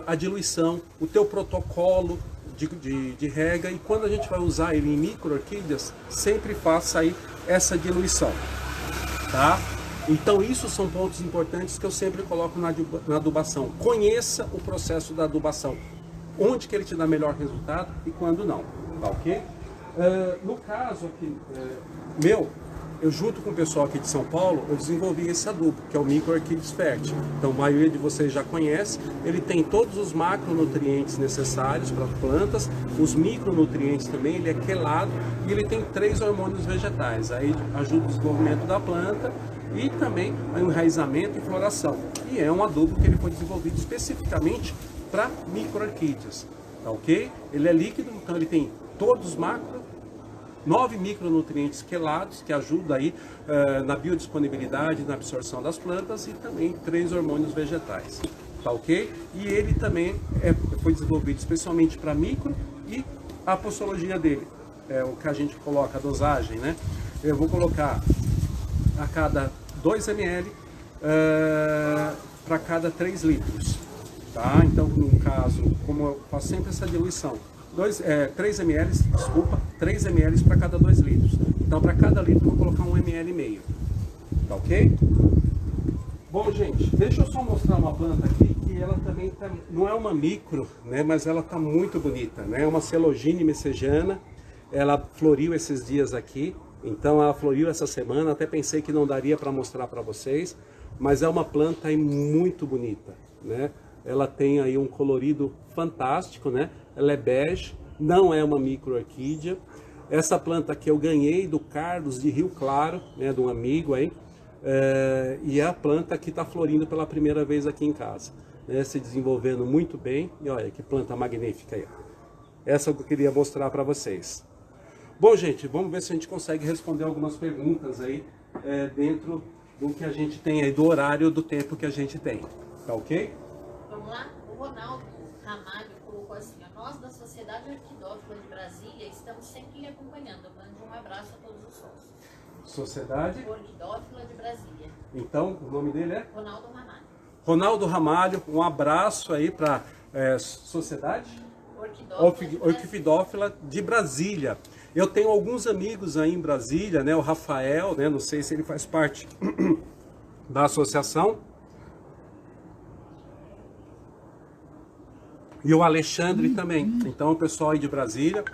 a diluição, o teu protocolo de rega, e quando a gente vai usar ele em micro-orquídeas, sempre faça aí essa diluição, tá? Então isso são pontos importantes que eu sempre coloco na adubação. Conheça o processo da adubação, onde que ele te dá melhor resultado e quando não, tá ok? No caso aqui eu junto com o pessoal aqui de São Paulo, eu desenvolvi esse adubo, que é o Micro-Orquídeas Fert. Então a maioria de vocês já conhece, ele tem todos os macronutrientes necessários para as plantas, os micronutrientes também, ele é quelado e ele tem 3 hormônios vegetais, aí ajuda o desenvolvimento da planta e também o enraizamento e floração. E é um adubo que ele foi desenvolvido especificamente para micro-orquídeas, tá ok? Ele é líquido, então ele tem todos os 9 micronutrientes quelados, que ajudam aí na biodisponibilidade, na absorção das plantas, e também 3 hormônios vegetais, tá ok? E ele também foi desenvolvido especialmente para micro, e a posologia dele, o que a gente coloca, a dosagem, né? Eu vou colocar a cada 2 ml para cada 3 litros, tá? Então, no caso, como eu faço sempre essa diluição, 3 ml, desculpa, 3 ml para cada 2 litros. Então, para cada litro, eu vou colocar 1,5 ml. Tá ok? Bom, gente, deixa eu só mostrar uma planta aqui que ela também não é uma micro, né? Mas ela tá muito bonita, né? É uma Celogine messejana. Ela floriu esses dias aqui. Então, ela floriu essa semana. Até pensei que não daria para mostrar para vocês. Mas é uma planta aí muito bonita, né? Ela tem aí um colorido fantástico, né? Ela é bege, não é uma micro-orquídea. Essa planta aqui eu ganhei do Carlos de Rio Claro, né, de um amigo aí. E é a planta que está florindo pela primeira vez aqui em casa, né, se desenvolvendo muito bem. E olha que planta magnífica aí. Essa que eu queria mostrar para vocês. Bom, gente, vamos ver se a gente consegue responder algumas perguntas aí dentro do que a gente tem aí, do horário, do tempo que a gente tem. Tá ok? Vamos lá? O Ronaldo Ramalho colocou assim: nós da Sociedade Orquidófila de Brasília estamos sempre lhe acompanhando. Eu mando um abraço a todos os sócios. Sociedade Orquidófila de Brasília. Então, o nome dele é? Ronaldo Ramalho. Ronaldo Ramalho, um abraço aí para Sociedade Orquidófila de Brasília. Eu tenho alguns amigos aí em Brasília, né? O Rafael, né? Não sei se ele faz parte da associação. e o Alexandre também. Então, o pessoal aí de Brasília.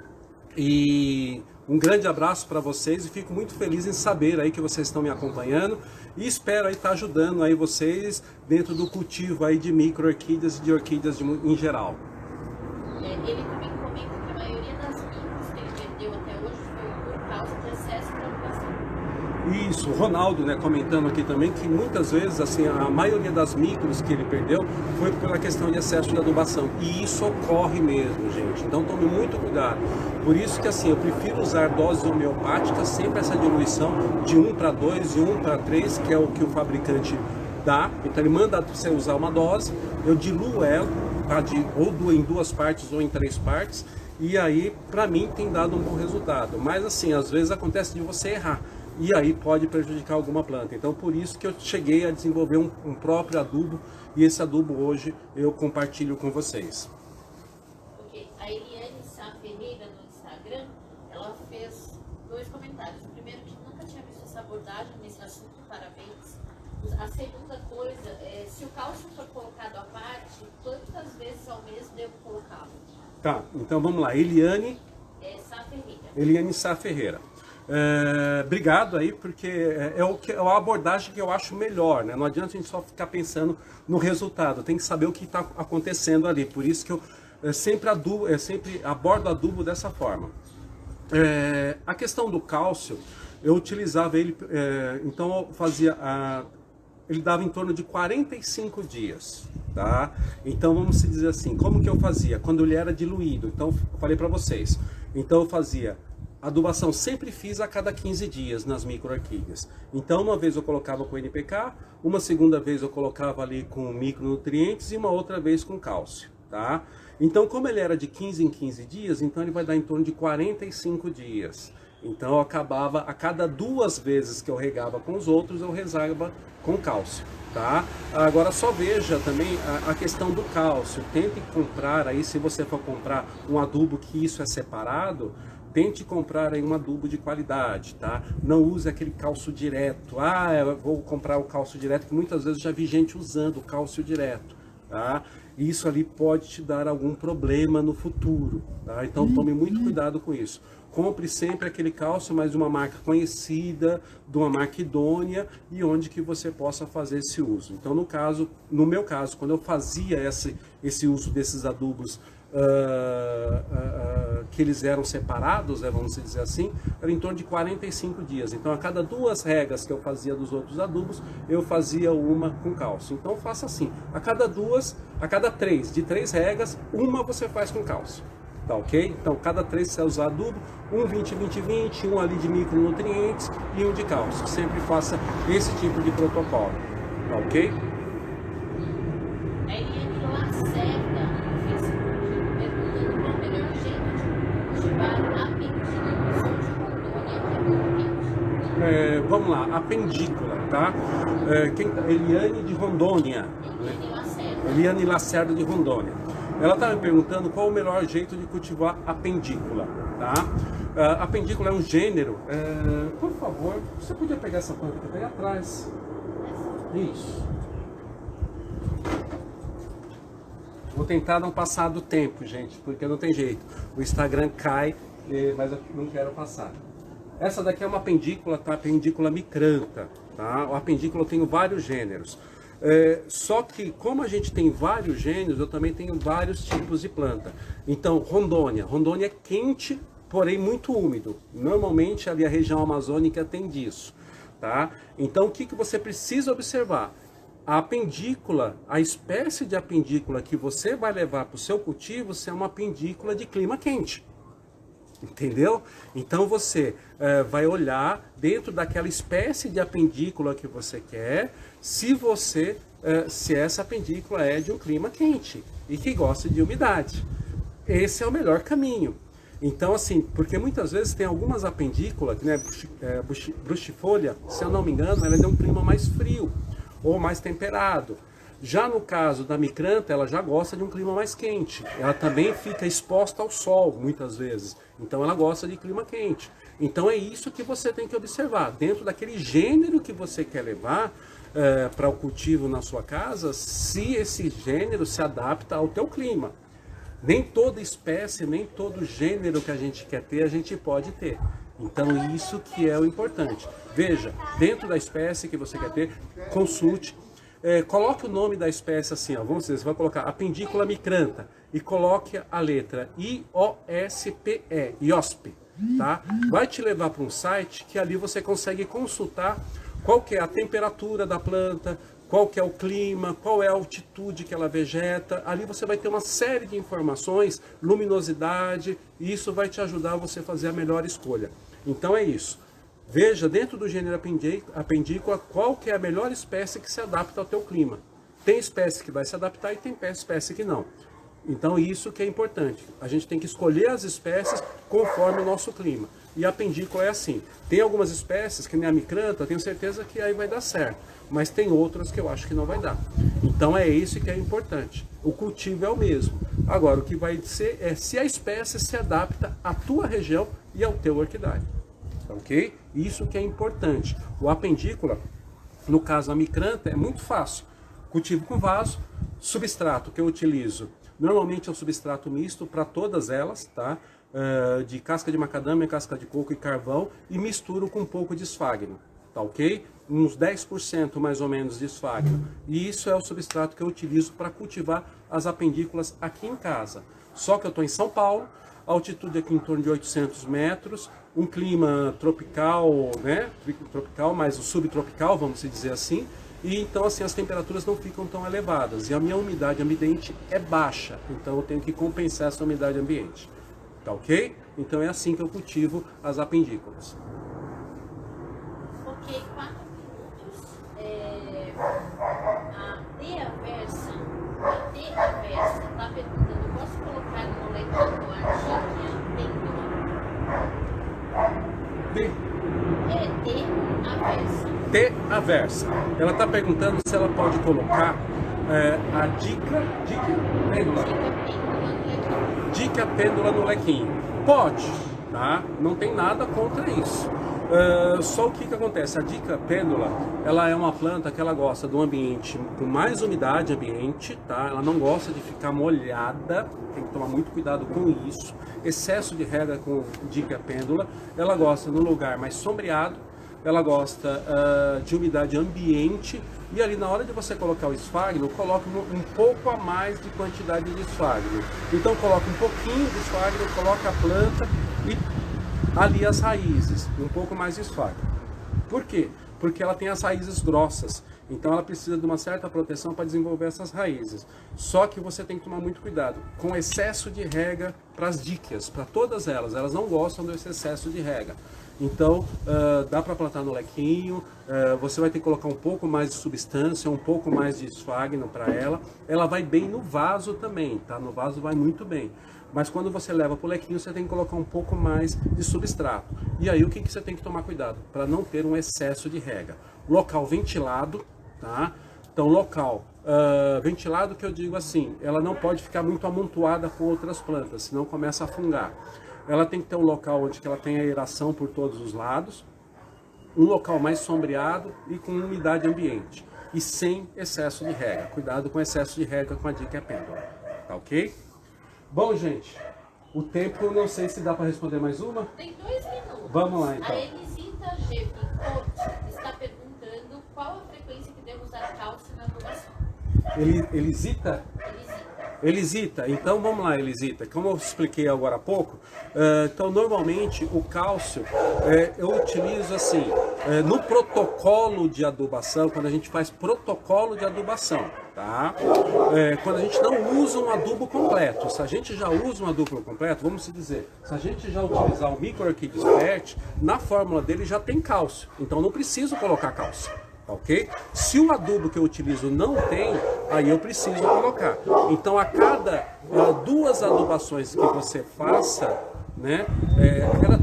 E um grande abraço para vocês e fico muito feliz em saber aí que vocês estão me acompanhando e espero aí estar ajudando aí vocês dentro do cultivo aí de micro-orquídeas e de orquídeas em geral. Ele também comenta que a maioria das micros que ele perdeu até hoje foi por causa de excesso de adubação. Isso, o Ronaldo, né, comentando aqui também que muitas vezes, assim, a maioria das micros que ele perdeu foi pela questão de excesso de adubação. E isso ocorre mesmo, gente. Então tome muito cuidado. Por isso que, assim, eu prefiro usar doses homeopáticas, sempre essa diluição de 1:2 e 1:3, que é o que o fabricante dá. Então ele manda você usar uma dose, eu diluo ela, tá, ou em 2 partes ou em 3 partes, e aí, para mim, tem dado um bom resultado. Mas, assim, às vezes acontece de você errar. E aí pode prejudicar alguma planta. Então por isso que eu cheguei a desenvolver um próprio adubo e esse adubo hoje eu compartilho com vocês. Ok, a Eliane Sá Ferreira no Instagram, ela fez 2 comentários. O primeiro, que nunca tinha visto essa abordagem nesse assunto, parabéns. A segunda coisa, se o cálcio for colocado à parte, quantas vezes ao mês devo colocá-lo? Tá, então vamos lá, Eliane Sá Ferreira. Eliane Sá Ferreira. Obrigado aí, porque é a abordagem que eu acho melhor, né? Não adianta a gente só ficar pensando no resultado, tem que saber o que está acontecendo ali. Por isso que eu sempre abordo adubo dessa forma. A questão do cálcio, eu utilizava ele, então eu fazia, ele dava em torno de 45 dias, tá? Então vamos dizer assim, como que eu fazia? Quando ele era diluído, então eu falei para vocês, então eu fazia adubação, sempre fiz a cada 15 dias nas micro-orquídeas. Então uma vez eu colocava com NPK, uma segunda vez eu colocava ali com micronutrientes e uma outra vez com cálcio, tá? Então como ele era de 15 em 15 dias, então ele vai dar em torno de 45 dias. Então eu acabava, a cada 2 vezes que eu regava com os outros, eu regava com cálcio, tá? Agora só veja também a questão do cálcio. Tente comprar aí, se você for comprar um adubo que isso é separado, tente comprar aí um adubo de qualidade, tá? Não use aquele cálcio direto. Eu vou comprar o cálcio direto, que muitas vezes eu já vi gente usando o cálcio direto, tá? Isso ali pode te dar algum problema no futuro, tá? Então tome muito cuidado com isso. Compre sempre aquele cálcio, mas de uma marca conhecida, de uma marca idônea e onde que você possa fazer esse uso. Então no meu caso, quando eu fazia esse uso desses adubos que eles eram separados, vamos dizer assim, era em torno de 45 dias. Então a cada 2 regas que eu fazia dos outros adubos, eu fazia uma com cálcio. Então faça assim, a cada 3, de 3 regas, uma você faz com cálcio. Tá ok? Então cada 3 você usa adubo, 20-20-20, um ali de micronutrientes e um de cálcio. Sempre faça esse tipo de protocolo. Tá ok? A Eliane Lacerda no Facebook perguntando qual o melhor jeito de cultivar a pendícula de Rondônia. Vamos lá, a pendícula, tá? Eliane de Rondônia. Eliane Lacerda. Eliane Lacerda de Rondônia. Ela está me perguntando qual o melhor jeito de cultivar a pendícula, tá? A pendícula é um gênero. Por favor, você podia pegar essa planta que está aí atrás? Isso. Vou tentar não passar do tempo, gente, porque não tem jeito. O Instagram cai, mas eu não quero passar. Essa daqui é uma pendícula, tá? Pendícula micranta, tá? A pendícula eu tenho vários gêneros. Só que como a gente tem vários gêneros, eu também tenho vários tipos de planta. Então, Rondônia é quente, porém muito úmido. Normalmente ali a região amazônica tem disso, tá? Então o que você precisa observar? A pendícula, a espécie de apendícula que você vai levar para o seu cultivo, se é uma pendícula de clima quente. Entendeu? Então você vai olhar dentro daquela espécie de apendícula que você quer, se essa apendícula é de um clima quente e que gosta de umidade. Esse é o melhor caminho. Então assim, porque muitas vezes tem algumas apendículas, né, bruxifolia, se eu não me engano, ela é de um clima mais frio ou mais temperado. Já no caso da micranta, ela já gosta de um clima mais quente. Ela também fica exposta ao sol, muitas vezes. Então ela gosta de clima quente. Então é isso que você tem que observar. Dentro daquele gênero que você quer levar para o cultivo na sua casa, se esse gênero se adapta ao teu clima. Nem toda espécie, nem todo gênero que a gente quer ter, a gente pode ter. Então isso que é o importante. Veja, dentro da espécie que você quer ter, consulte. Coloque o nome da espécie assim, ó, vamos dizer, você vai colocar Apendícula micrantha e coloque a letra IOSPE, IOSP, tá? Vai te levar para um site que ali você consegue consultar qual que é a temperatura da planta, qual que é o clima, qual é a altitude que ela vegeta. Ali você vai ter uma série de informações, luminosidade, e isso vai te ajudar a você fazer a melhor escolha. Então é isso. Veja dentro do gênero apendícola qual que é a melhor espécie que se adapta ao teu clima. Tem espécie que vai se adaptar e tem espécie que não. Então isso que é importante. A gente tem que escolher as espécies conforme o nosso clima. E a apendícola é assim. Tem algumas espécies, que nem a micrantha, eu tenho certeza que aí vai dar certo. Mas tem outras que eu acho que não vai dar. Então é isso que é importante. O cultivo é o mesmo. Agora, o que vai ser é se a espécie se adapta à tua região e ao teu orquidário. Ok? Isso que é importante. O apendícola, no caso a micrantha, é muito fácil. Cultivo com vaso, substrato que eu utilizo. Normalmente é um substrato misto para todas elas, tá? De casca de macadâmia, casca de coco e carvão, e misturo com um pouco de esfagno, tá ok? Uns 10% mais ou menos de esfagno. E isso é o substrato que eu utilizo para cultivar as apendícolas aqui em casa. Só que eu estou em São Paulo, a altitude aqui em torno de 800 metros, um clima tropical, né? Tropical, mas o subtropical, vamos dizer assim. E então assim as temperaturas não ficam tão elevadas. E a minha umidade ambiente é baixa, então eu tenho que compensar essa umidade ambiente. Tá ok? Então é assim que eu cultivo as apendícolas. Ok, 4 minutos. A D Aversa está perguntando, posso colocar no molequinho a Díquia Pêndula? D Aversa. D Aversa. Ela está perguntando se ela pode colocar a Díquia Pêndula. Díquia Pêndula no lequinho. Pode, tá? Não tem nada contra isso. Só o que acontece? A Díquia Pêndula, ela é uma planta que ela gosta de um ambiente com mais umidade ambiente, tá? Ela não gosta de ficar molhada, tem que tomar muito cuidado com isso. Excesso de rega com Díquia Pêndula. Ela gosta de um lugar mais sombreado, ela gosta de umidade ambiente. E ali na hora de você colocar o esfagno, coloque um pouco a mais de quantidade de esfagno. Então coloca um pouquinho de esfagno, coloca a planta e ali as raízes, um pouco mais de esfagno. Por quê? Porque ela tem as raízes grossas, então ela precisa de uma certa proteção para desenvolver essas raízes. Só que você tem que tomar muito cuidado com excesso de rega para as díquias, para todas elas não gostam desse excesso de rega. Então dá para plantar no lequinho, você vai ter que colocar um pouco mais de substância, um pouco mais de esfagno para ela. Ela vai bem no vaso também, tá? No vaso vai muito bem. Mas quando você leva para o lequinho, você tem que colocar um pouco mais de substrato. E aí o que você tem que tomar cuidado? Para não ter um excesso de rega. Local ventilado, tá? Então local ventilado, que eu digo assim, ela não pode ficar muito amontoada com outras plantas, senão começa a fungar. Ela tem que ter um local onde ela tenha aeração por todos os lados, um local mais sombreado e com umidade ambiente. E sem excesso de rega. Cuidado com excesso de rega com a Díquia Pêndula. Tá ok? Bom, gente, o tempo, não sei se dá para responder mais uma. Tem 2 minutos. Vamos lá, então. A Elisita G. Picote está perguntando qual a frequência que devo usar cálcio na adubação. Elisita? Elisita, então vamos lá, Elisita. Como eu expliquei agora há pouco, então normalmente o cálcio eu utilizo assim, no protocolo de adubação, quando a gente faz protocolo de adubação, tá? Quando a gente não usa um adubo completo. Se a gente já usa um adubo completo, vamos dizer, se a gente já utilizar o Micro Orchid Expert, na fórmula dele já tem cálcio, então não preciso colocar cálcio. Ok? Se o adubo que eu utilizo não tem, aí eu preciso colocar. Então a cada 2 adubações que você faça, né? A cada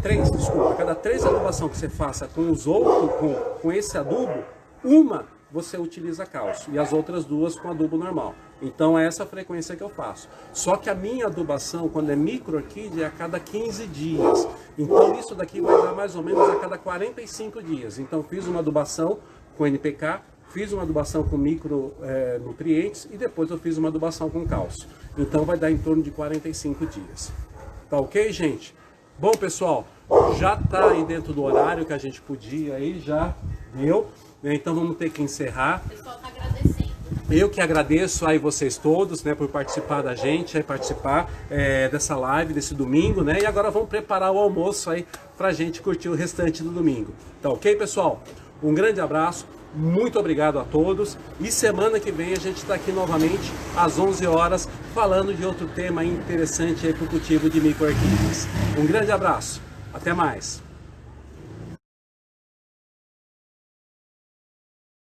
3 adubações que você faça com os outros, com esse adubo, uma você utiliza cálcio e as outras 2 com adubo normal. Então é essa a frequência que eu faço. Só que a minha adubação, quando é micro orquídea, é a cada 15 dias. Então isso daqui vai dar mais ou menos a cada 45 dias. Então fiz uma adubação com NPK, fiz uma adubação com micronutrientes e depois eu fiz uma adubação com cálcio. Então vai dar em torno de 45 dias. Tá ok, gente? Bom, pessoal, já tá aí dentro do horário que a gente podia, aí já deu, né? Então vamos ter que encerrar. O pessoal tá agradecendo. Eu que agradeço aí vocês todos, né, por participar da gente, aí participar dessa live, desse domingo, né? E agora vamos preparar o almoço aí pra gente curtir o restante do domingo. Tá ok, pessoal? Um grande abraço, muito obrigado a todos. E semana que vem a gente está aqui novamente às 11 horas falando de outro tema interessante aí para o cultivo de micro-orquídeas. Um grande abraço, até mais!